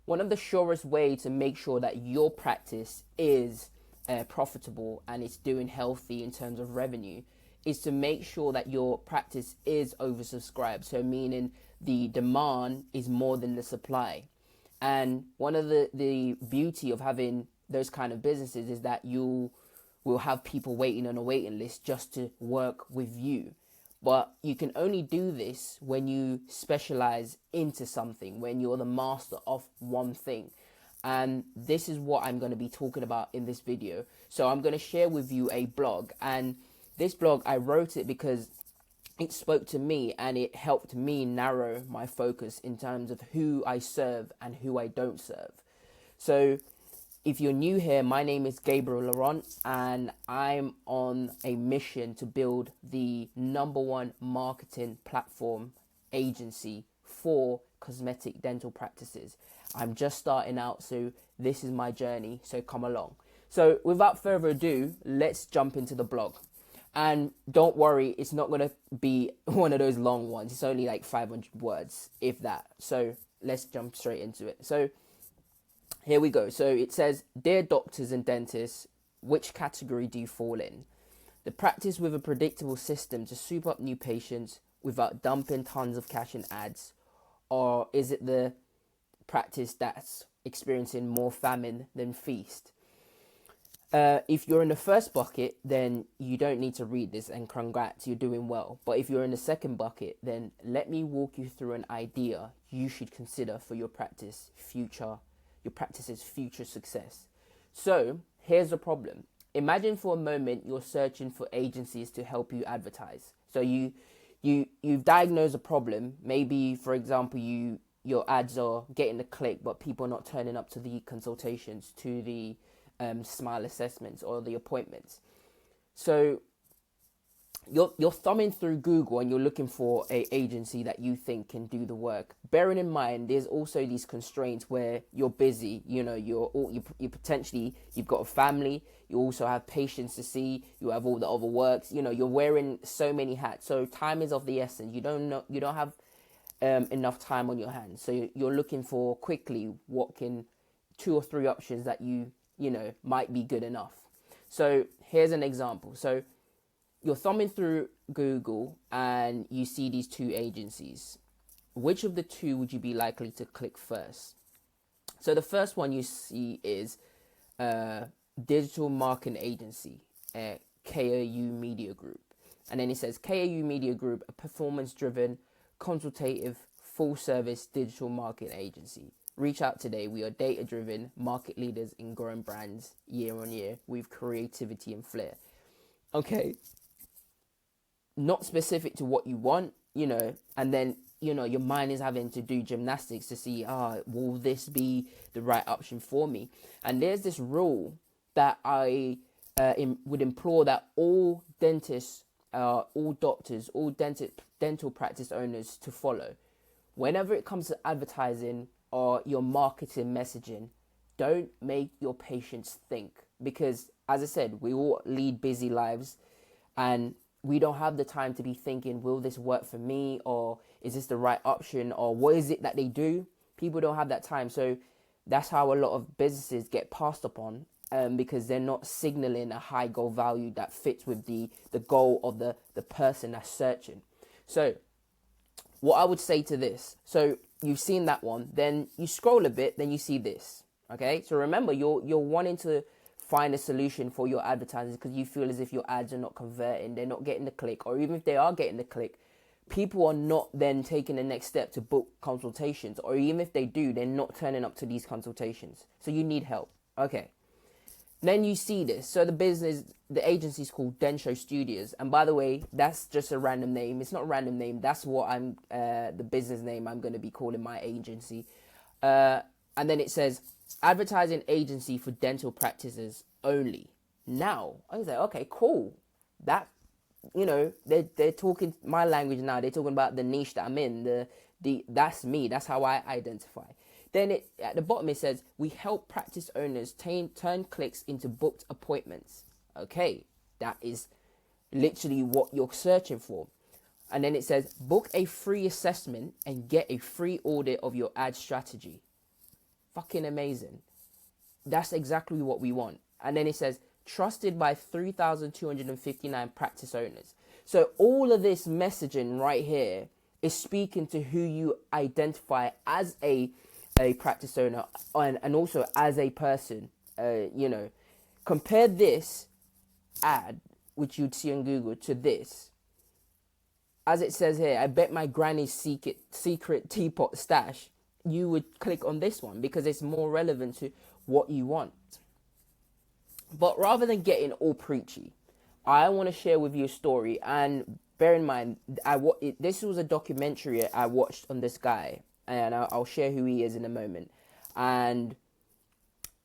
one of the surest way to make sure that your practice is profitable and it's doing healthy in terms of revenue is to make sure that your practice is oversubscribed. So meaning the demand is more than the supply. And one of the beauty of having those kind of businesses is that you will have people waiting on a waiting list just to work with you. But you can only do this when you specialize into something, when you're the master of one thing. And this is what I'm going to be talking about in this video. So I'm going to share with you a blog, and this blog, I wrote it because it spoke to me and it helped me narrow my focus in terms of who I serve and who I don't serve. So if you're new here, my name is Gabriel Laurent, and I'm on a mission to build the #1 marketing platform agency for cosmetic dental practices. I'm just starting out, so this is my journey, so come along. So without further ado, let's jump into the blog. And don't worry, it's not going to be one of those long ones. It's only like 500 words, if that. So let's jump straight into it. So here we go. So it says, "Dear doctors and dentists, which category do you fall in? The practice with a predictable system to soup up new patients without dumping tons of cash in ads? Or is it the practice that's experiencing more famine than feast?" If you're in the first bucket, then you don't need to read this, and congrats, you're doing well. But if you're in the second bucket, then let me walk you through an idea you should consider for your practice's future success. So here's the problem. Imagine for a moment you're searching for agencies to help you advertise. So you've diagnosed a problem. Maybe, for example, your ads are getting the click, but people are not turning up to the consultations, to the smile assessments or the appointments. So you're thumbing through Google and you're looking for a agency that you think can do the work. Bearing in mind, there's also these constraints where you're busy. You know, you potentially, you've got a family. You also have patients to see. You have all the other works. You know, you're wearing so many hats. So time is of the essence. You don't have enough time on your hands. So you're looking for quickly what can 2 or 3 options that you might be good enough. So here's an example. So you're thumbing through Google and you see these 2 agencies. Which of the 2 would you be likely to click first? So the first one you see is Digital Marketing Agency, KAU Media Group. And then it says KAU Media Group, a performance-driven, consultative, full-service digital marketing agency. Reach out today. We are data-driven market leaders in growing brands year on year with creativity and flair. Okay, not specific to what you want, and then, your mind is having to do gymnastics to see, will this be the right option for me? And there's this rule that I would implore that all dentists, all doctors, all dental practice owners to follow. Whenever it comes to advertising or your marketing messaging, don't make your patients think, because as I said, we all lead busy lives and we don't have the time to be thinking, will this work for me, or is this the right option, or what is it that they do? People don't have that time. So that's how a lot of businesses get passed upon, because they're not signaling a high goal value that fits with the goal of the person that's searching. So what I would say to this, so you've seen that one, then you scroll a bit, then you see this. Okay, so remember, you're wanting to find a solution for your advertisers because you feel as if your ads are not converting, they're not getting the click, or even if they are getting the click, people are not then taking the next step to book consultations, or even if they do, they're not turning up to these consultations. So you need help. Okay. Then you see this. So the agency is called Densho Studios. And by the way, that's just a random name. It's not a random name. That's what the business name I'm going to be calling my agency. And then it says, advertising agency for dental practices only. Now, I was like, okay, cool. That, they're talking my language now. They're talking about the niche that I'm in. That's me. That's how I identify. Then at the bottom it says, we help practice owners turn clicks into booked appointments. Okay, that is literally what you're searching for. And then it says, book a free assessment and get a free audit of your ad strategy. Fucking amazing. That's exactly what we want. And then it says, trusted by 3,259 practice owners. So all of this messaging right here is speaking to who you identify as a practice owner, and also as a person. Compare this ad, which you'd see on Google, to this. As it says here, I bet my granny's secret teapot stash. You would click on this one because it's more relevant to what you want. But rather than getting all preachy, I want to share with you a story. And bear in mind, this was a documentary I watched on this guy, and I'll share who he is in a moment. And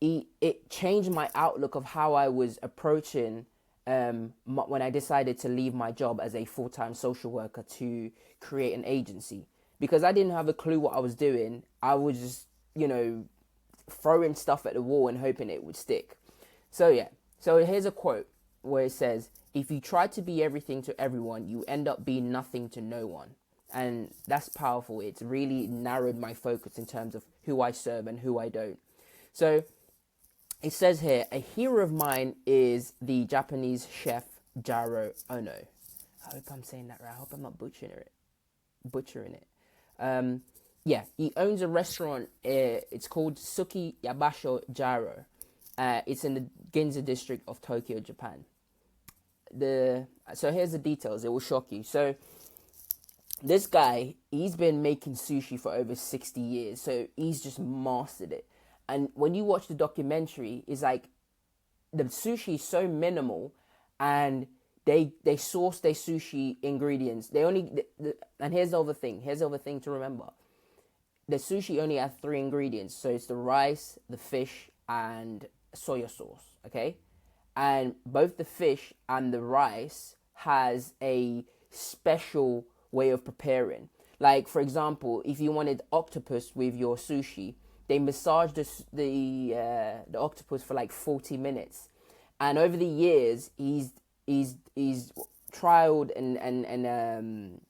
it changed my outlook of how I was approaching when I decided to leave my job as a full-time social worker to create an agency. Because I didn't have a clue what I was doing. I was just, throwing stuff at the wall and hoping it would stick. So here's a quote where it says, if you try to be everything to everyone, you end up being nothing to no one. And that's powerful. It's really narrowed my focus in terms of who I serve and who I don't. So it says here, a hero of mine is the Japanese chef Jaro Ono. I hope I'm saying that right. I hope I'm not butchering it. He owns a restaurant. It's called Suki Yabasho Jaro. It's in the Ginza district of Tokyo, Japan. So here's the details. It will shock you. So this guy, he's been making sushi for over 60 years. So he's just mastered it. And when you watch the documentary, it's like the sushi is so minimal, and they source their sushi ingredients. And here's the other thing. Here's the other thing to remember. The sushi only has 3 ingredients. So it's the rice, the fish, and soya sauce. Okay? And both the fish and the rice has a special way of preparing. Like, for example, if you wanted octopus with your sushi, they massage the octopus for like 40 minutes. And over the years, he's trialed and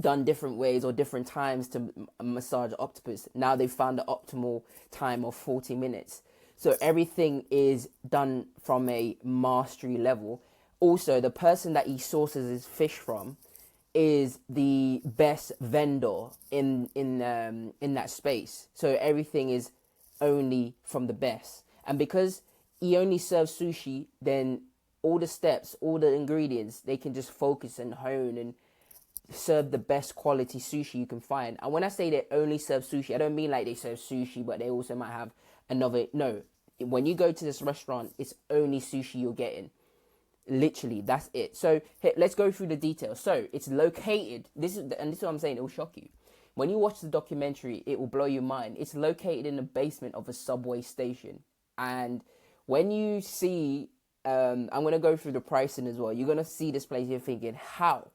done different ways or different times to massage octopus. Now they've found the optimal time of 40 minutes. So everything is done from a mastery level. Also, the person that he sources his fish from is the best vendor in that space. So everything is only from the best. And because he only serves sushi, then all the steps, all the ingredients, they can just focus and hone and serve the best quality sushi you can find. And when I say they only serve sushi, I don't mean like they serve sushi, but they also might have another. No, when you go to this restaurant, it's only sushi you're getting. Literally, that's it. So let's go through the details. So it's located. This is what I'm saying. It will shock you. When you watch the documentary, it will blow your mind. It's located in the basement of a subway station. And when you see, I'm going to go through the pricing as well. You're going to see this place. You're thinking, how?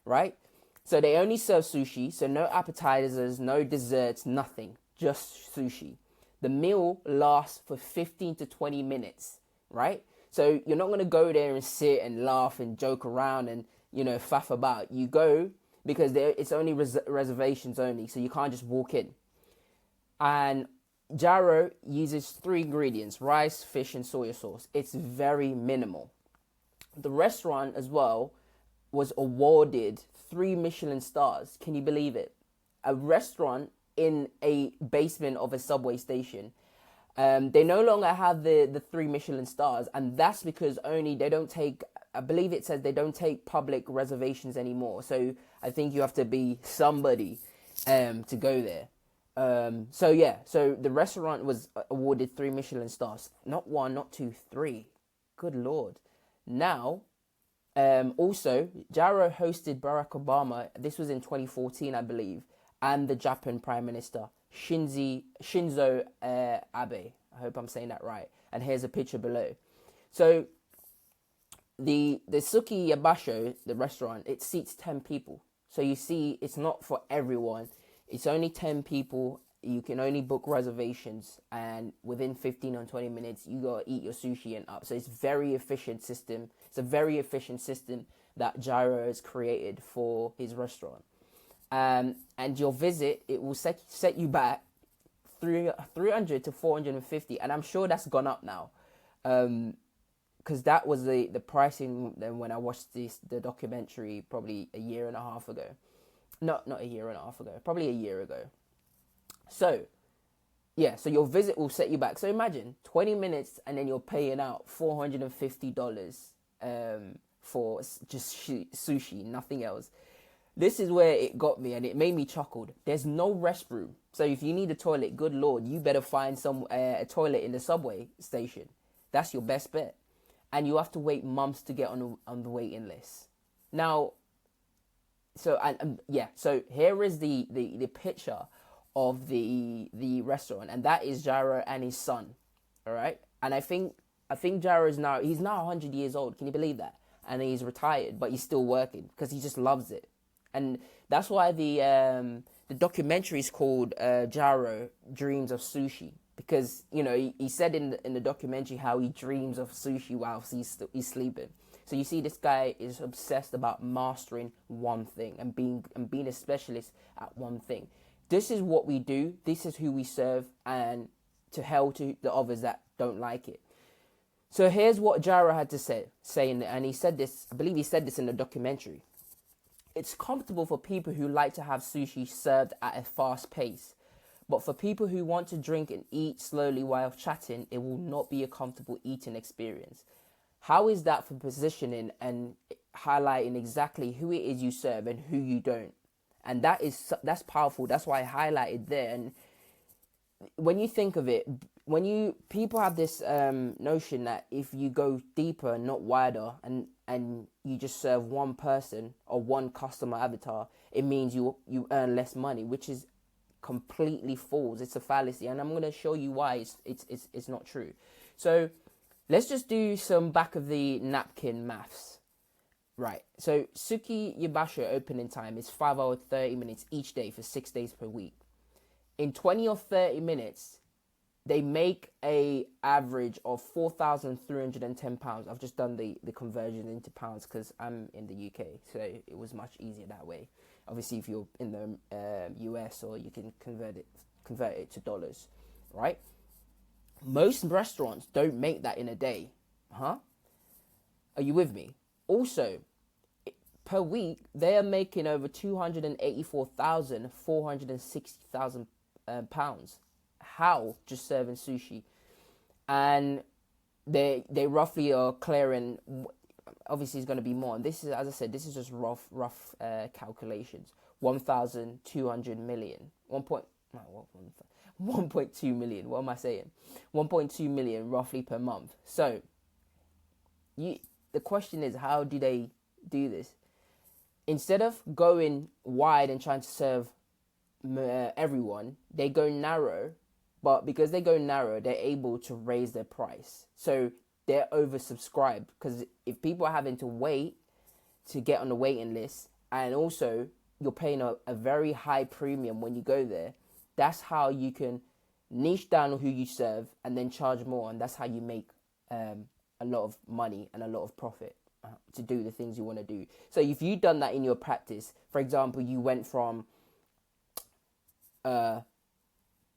Right? So they only serve sushi. So no appetizers, no desserts, nothing. Just sushi. The meal lasts for 15 to 20 minutes. Right? So you're not going to go there and sit and laugh and joke around and, faff about. You go because it's only reservations only. So you can't just walk in. And Jaro uses 3 ingredients: rice, fish, and soya sauce. It's very minimal. The restaurant as well was awarded 3 Michelin stars. Can you believe it? A restaurant in a basement of a subway station. They no longer have the 3 Michelin stars, and that's because they don't take, I believe it says they don't take public reservations anymore. So I think you have to be somebody to go there. So the restaurant was awarded 3 Michelin stars. Not 1, not 2, 3. Good Lord. Now, also, Jaro hosted Barack Obama. This was in 2014, I believe, and the Japan Prime Minister Shinzo Abe. I hope I'm saying that right. And here's a picture below. So the Suki Yabasho, the restaurant, it seats 10 people. So you see, it's not for everyone. It's only 10 people. You can only book reservations, and within 15 or 20 minutes, you gotta eat your sushi and up. So it's very efficient system. It's a very efficient system that Jaro has created for his restaurant. And your visit, it will set you back 300 to 450, and I'm sure that's gone up now. Because that was the pricing then when I watched the documentary probably a year and a half ago. Not a year and a half ago, probably a year ago. So yeah, so your visit will set you back. So imagine 20 minutes and then you're paying out $450 for just sushi, nothing else. This is where it got me and it made me chuckle. There's no restroom. So if you need a toilet, good Lord, you better find a toilet in the subway station. That's your best bet. And you have to wait months to get on the waiting list. Now, so here is the picture of the restaurant, and that is Gyro and his son. All right, and I think Gyro he's now 100 years old. Can you believe that? And he's retired, but he's still working because he just loves it. And that's why the documentary is called Gyro Dreams of Sushi, because he said in the documentary how he dreams of sushi whilst he's sleeping. So you see, this guy is obsessed about mastering one thing and being a specialist at one thing. This is what we do. This is who we serve, and to hell to the others that don't like it. So here's what Gyro had to say, and he said this. I believe he said this in the documentary. It's comfortable for people who like to have sushi served at a fast pace. But for people who want to drink and eat slowly while chatting, it will not be a comfortable eating experience. How is that for positioning and highlighting exactly who it is you serve and who you don't? And that's powerful. That's why I highlighted there. And when you think of it, people have this notion that if you go deeper, not wider, and you just serve one person or one customer avatar, it means you earn less money, which is completely false. It's a fallacy, and I'm going to show you why it's not true. So let's just do some back of the napkin maths. Right, so Suki Yabasha opening time is 5 hours 30 minutes each day for 6 days per week. In 20 or 30 minutes, they make a average of £4,310. I've just done the conversion into pounds because I'm in the UK, so it was much easier that way. Obviously, if you're in the US, or you can convert it to dollars, right? Most restaurants don't make that in a day, huh? Are you with me? Also, per week, they are making over £284,460,000 how just serving sushi, and they roughly are clearing. Obviously, it's going to be more. And this is, as I said, this is just rough calculations. 1,200 million. 1.2 million. What am I saying? 1.2 million roughly per month. So, the question is, how do they do this? Instead of going wide and trying to serve everyone, they go narrow. But because they go narrow, they're able to raise their price. So they're oversubscribed, because if people are having to wait to get on the waiting list, and also you're paying a very high premium when you go there, that's how you can niche down on who you serve and then charge more. And that's how you make a lot of money and a lot of profit to do the things you want to do. So if you've done that in your practice, for example, you went from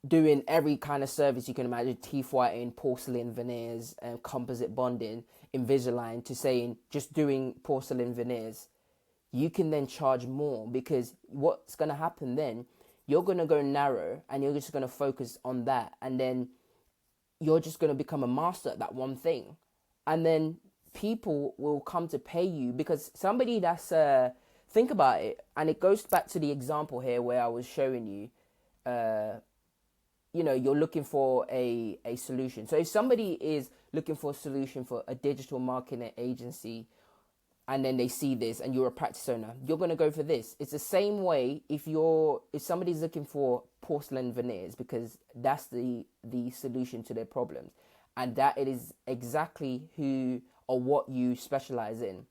doing every kind of service you can imagine, teeth whitening, porcelain veneers, composite bonding, Invisalign, to saying just doing porcelain veneers, you can then charge more, because what's going to happen then, you're going to go narrow and you're just going to focus on that, and then you're just going to become a master at that one thing, and then people will come to pay you, because somebody that's think about it, and it goes back to the example here where I was showing you, you're looking for a solution. So if somebody is looking for a solution for a digital marketing agency, and then they see this and you're a practice owner, you're going to go for this. It's the same way if somebody's looking for porcelain veneers, because that's the solution to their problems, and that it is exactly who or what you specialize in.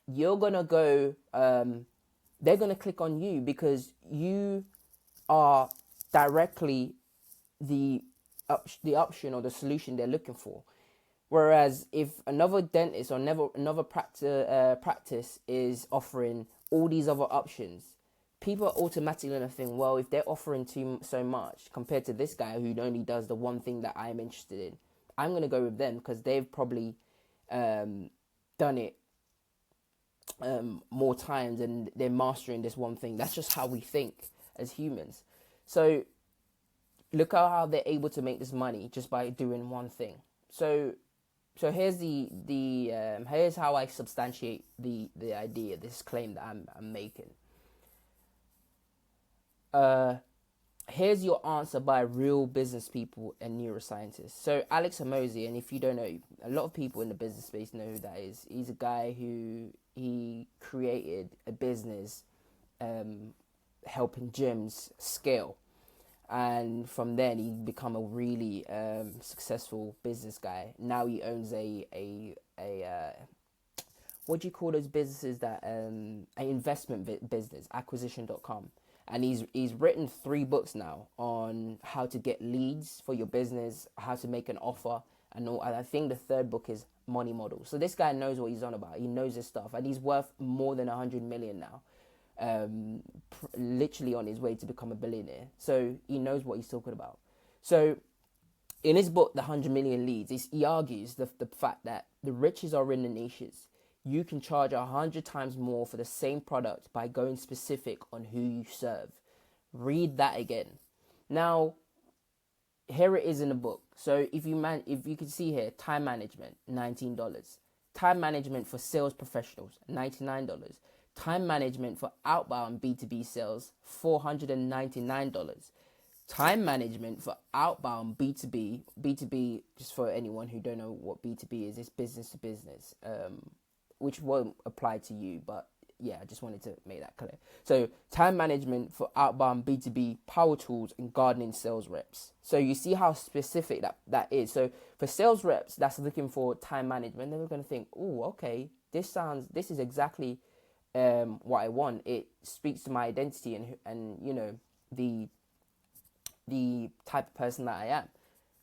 You're going to go, they're going to click on you because you are directly the option or the solution they're looking for. Whereas if another dentist or another practice is offering all these other options, people are automatically going to think, well, if they're offering so much compared to this guy who only does the one thing that I'm interested in, I'm going to go with them because they've probably done it more times and they're mastering this one thing. That's just how we think as humans. So look at how they're able to make this money just by doing one thing. So here's here's how I substantiate the idea, this claim that I'm making. Here's your answer by real business people and neuroscientists. So Alex Hormozi, and if you don't know, a lot of people in the business space know who that is. He's a guy who he created a business helping gyms scale. And from then he become a really successful business guy. Now he owns a what do you call those businesses that an investment business, acquisition.com. And he's written 3 books now on how to get leads for your business, how to make an offer, and all. And I think the 3rd book is Money Model. So this guy knows what he's on about. He knows his stuff, and he's worth more than 100 million now. Literally on his way to become a billionaire. So he knows what he's talking about. So in his book, The 100 Million Leads, he argues the fact that the riches are in the niches. You can charge 100 times more for the same product by going specific on who you serve. Read that again. Now, here it is in the book. So if you can see here, time management, $19. Time management for sales professionals, $99. Time management for outbound B2B sales, $499. Time management for outbound B2B, just for anyone who don't know what B2B is, it's business to business, which won't apply to you, but yeah, I just wanted to make that clear. So time management for outbound B2B power tools and gardening sales reps. So you see how specific that is. So for sales reps that's looking for time management, they're going to think, oh, okay, this is exactly what I want. It speaks to my identity and you know, the type of person that I am.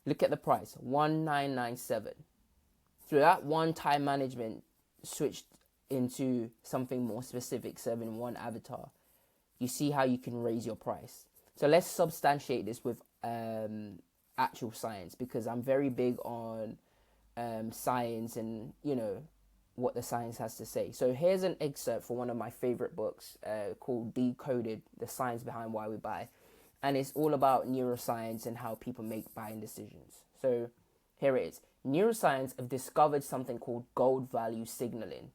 Look at the price, $1997. So that one time management switched into something more specific, serving one avatar. You see how you can raise your price. So let's substantiate this with actual science, because I'm very big on science and, you know, what the science has to say. So here's an excerpt for one of my favorite books called Decoded, The Science Behind Why We Buy. And it's all about neuroscience and how people make buying decisions. So here it is. Neuroscience have discovered something called gold value signaling.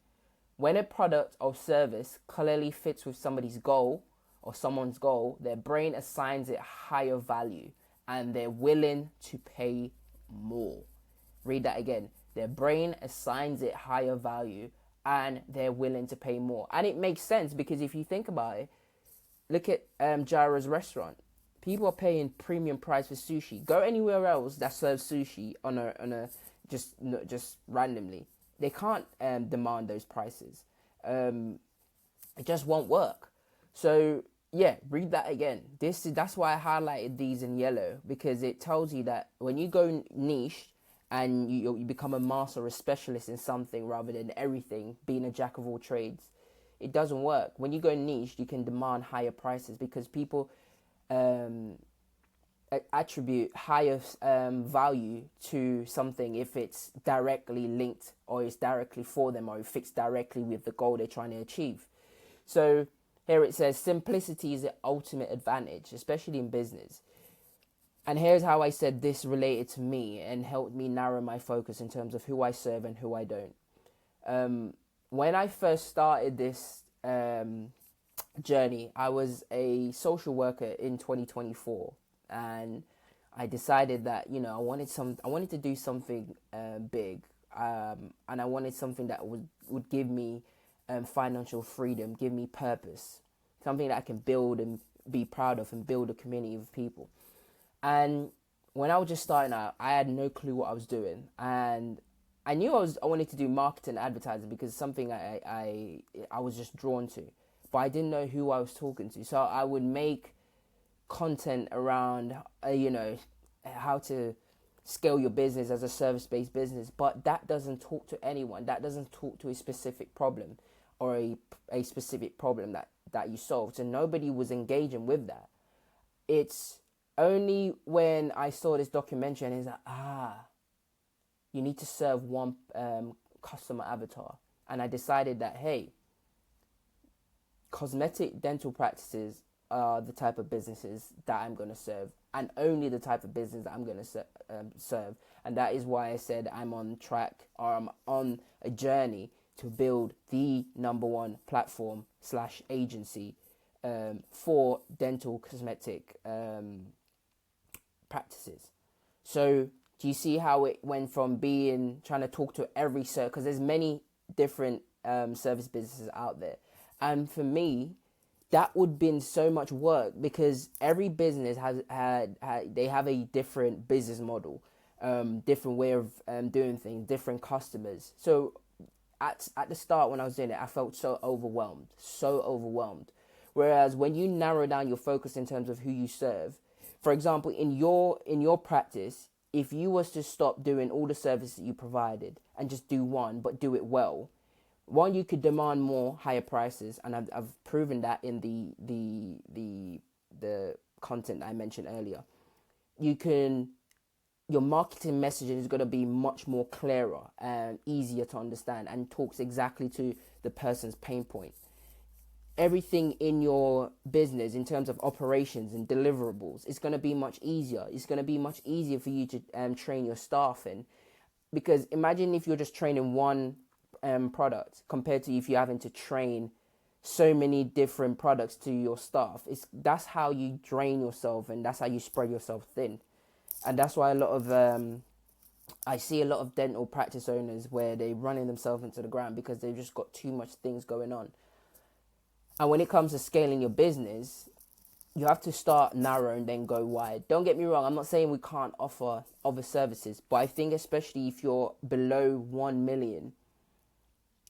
When a product or service clearly fits with somebody's goal or someone's goal, their brain assigns it higher value and they're willing to pay more. Read that again. Their brain assigns it higher value and they're willing to pay more. And it makes sense, because if you think about it, look at Gyro's restaurant. People are paying premium price for sushi. Go anywhere else that serves sushi on a just randomly. They can't demand those prices. It just won't work. So yeah, read that again. That's why I highlighted these in yellow, because it tells you that when you go niche and you become a master or a specialist in something rather than everything, being a jack of all trades, it doesn't work. When you go niche, you can demand higher prices because people attribute higher value to something if it's directly linked or it's directly for them or it fits directly with the goal they're trying to achieve. So here it says simplicity is the ultimate advantage, especially in business. And here's how I said this related to me and helped me narrow my focus in terms of who I serve and who I don't. When I first started this journey, I was a social worker in 2024, and I decided that, you know, I wanted to do something big, and I wanted something that would give me financial freedom, give me purpose, something that I can build and be proud of and build a community of people. And when I was just starting out, I had no clue what I was doing, and I knew I wanted to do marketing and advertising because it's something I was just drawn to, but I didn't know who I was talking to. So I would make content around, you know, how to scale your business as a service-based business, but that doesn't talk to anyone. That doesn't talk to a specific problem or a specific problem that that you solved. So nobody was engaging with that. It's only when I saw this documentary and it's like, you need to serve one customer avatar. And I decided that, hey, cosmetic dental practices are the type of businesses that I'm going to serve, and only the type of business that I'm going to serve. And that is why I said I'm on track, or I'm on a journey to build the number one platform / agency for dental cosmetic practices. So do you see how it went from trying to talk to every service, because there's many different service businesses out there, and for me that would have been so much work, because every business they have a different business model, different way of doing things, different customers. So at the start when I was doing it, I felt so overwhelmed. Whereas when you narrow down your focus in terms of who you serve, for example, in your practice, if you was to stop doing all the services that you provided and just do one, but do it well, one, you could demand more higher prices, and I've proven that in the content I mentioned earlier. Your marketing messaging is going to be much more clearer and easier to understand, and talks exactly to the person's pain point. Everything in your business in terms of operations and deliverables is going to be much easier. It's going to be much easier for you to train your staff in, because imagine if you're just training one product compared to if you're having to train so many different products to your staff. That's how you drain yourself, and that's how you spread yourself thin. And that's why I see a lot of dental practice owners where they're running themselves into the ground because they've just got too much things going on. And when it comes to scaling your business, you have to start narrow and then go wide. Don't get me wrong, I'm not saying we can't offer other services, but I think especially if you're below 1 million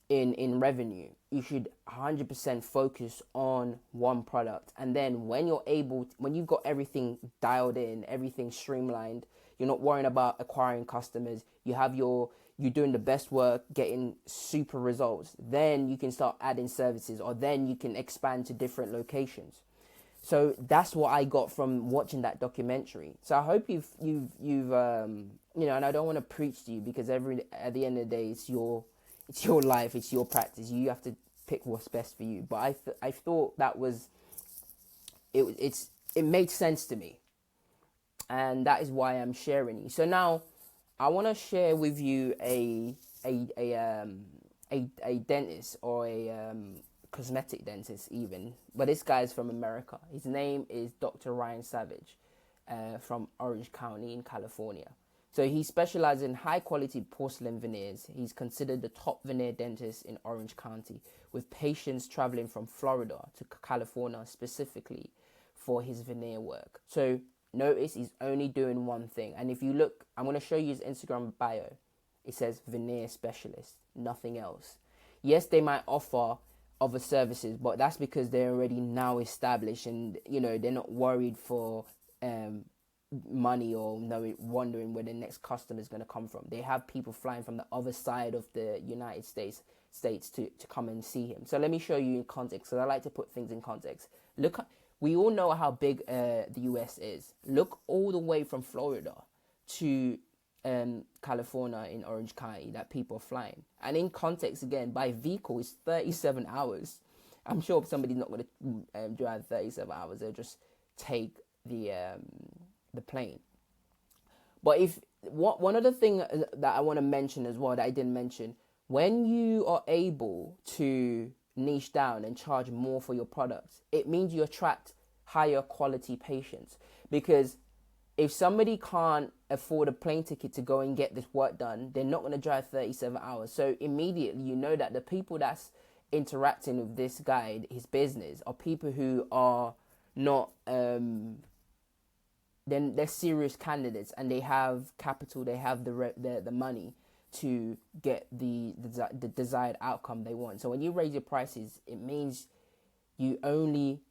in revenue, you should 100% focus on one product. And then when you've got everything dialed in, everything streamlined, you're not worrying about acquiring customers, you're doing the best work, getting super results, then you can start adding services, or then you can expand to different locations. So that's what I got from watching that documentary. So I hope you've and I don't want to preach to you, because at the end of the day, it's your life, it's your practice. You have to pick what's best for you. But I thought that was it made sense to me, and that is why I'm sharing you. So now I want to share with you a dentist, or a cosmetic dentist even, but this guy's from America. His name is Dr. Ryan Savage, from Orange County in California. So he specializes in high quality porcelain veneers. He's considered the top veneer dentist in Orange County, with patients traveling from Florida to California specifically for his veneer work. So notice he's only doing one thing. And if you look, I'm going to show you his Instagram bio. It says veneer specialist, nothing else. Yes, they might offer other services, but that's because they're already now established, and they're not worried for money, or wondering where the next customer is going to come from. They have people flying from the other side of the United States to come and see him. So let me show you in context, because I like to put things in context. We all know how big the US is. Look all the way from Florida to California in Orange County that people are flying. And in context, again, by vehicle, it's 37 hours. I'm sure somebody's not going to drive 37 hours. They'll just take the plane. But one other thing that I want to mention as well that I didn't mention, when you are able to niche down and charge more for your products, it means you attract higher quality patients. Because if somebody can't afford a plane ticket to go and get this work done, they're not going to drive 37 hours. So immediately you know that the people that's interacting with this guy, his business, are people who are not then they're serious candidates, and they have capital, they have the money to get the desired outcome they want. So when you raise your prices, it means you only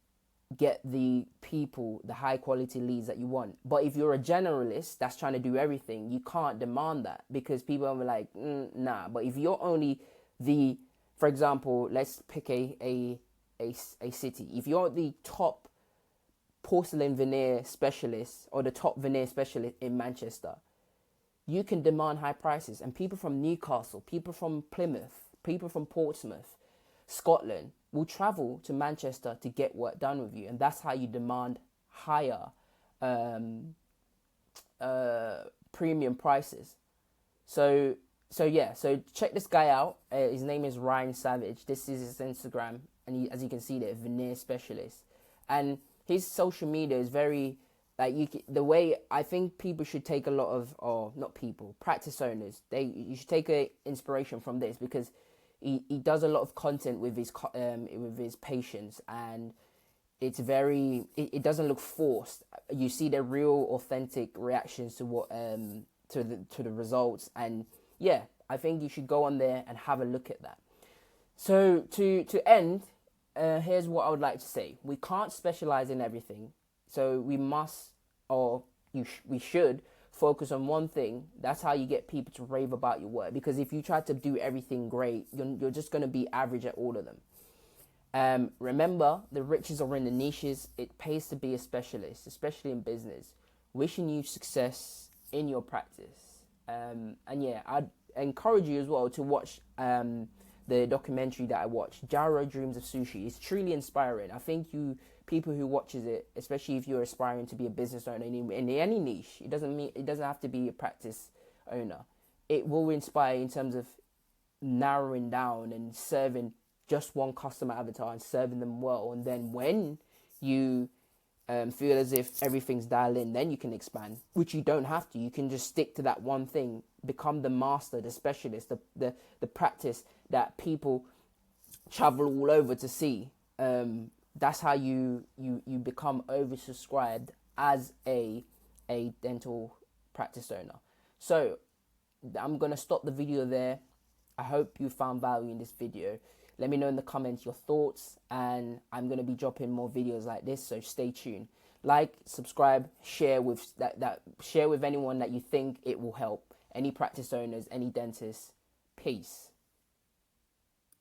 get the people, the high quality leads that you want. But if you're a generalist that's trying to do everything, you can't demand that, because people are like, nah. But if you're only for example, let's pick a a city, if you're the top porcelain veneer specialist or the top veneer specialist in Manchester, you can demand high prices. And people from Newcastle, people from Plymouth, people from Portsmouth, Scotland will travel to Manchester to get work done with you. And that's how you demand higher premium prices. So check this guy out. His name is Ryan Savage. This is his Instagram, and as you can see there, veneer specialist. And his social media is very the way I think people should take a lot of, or not people, practice owners. You should take a inspiration from this, because he does a lot of content with his patients, and it's very, it doesn't look forced. You see the real authentic reactions to what to the results. And yeah, I think you should go on there and have a look at that. So to end, here's what I would like to say. We can't specialize in everything. So we must, we should focus on one thing. That's how you get people to rave about your work. Because if you try to do everything great, you're just going to be average at all of them. Remember, the riches are in the niches. It pays to be a specialist, especially in business. Wishing you success in your practice. And yeah, I'd encourage you as well to watch the documentary that I watched, Jaro Dreams of Sushi. It's truly inspiring. I think people who watches it, especially if you're aspiring to be a business owner in any niche, it doesn't have to be a practice owner. It will inspire in terms of narrowing down and serving just one customer avatar and serving them well. And then when you feel as if everything's dialed in, then you can expand, which you don't have to. You can just stick to that one thing, become the master, the specialist, the practice that people travel all over to see. That's how you become oversubscribed as a dental practice owner. So I'm going to stop the video there. I hope you found value in this video. Let me know in the comments your thoughts, and I'm going to be dropping more videos like this, so stay tuned. Like, subscribe, share with share with anyone that you think it will help. Any practice owners, any dentists. Peace.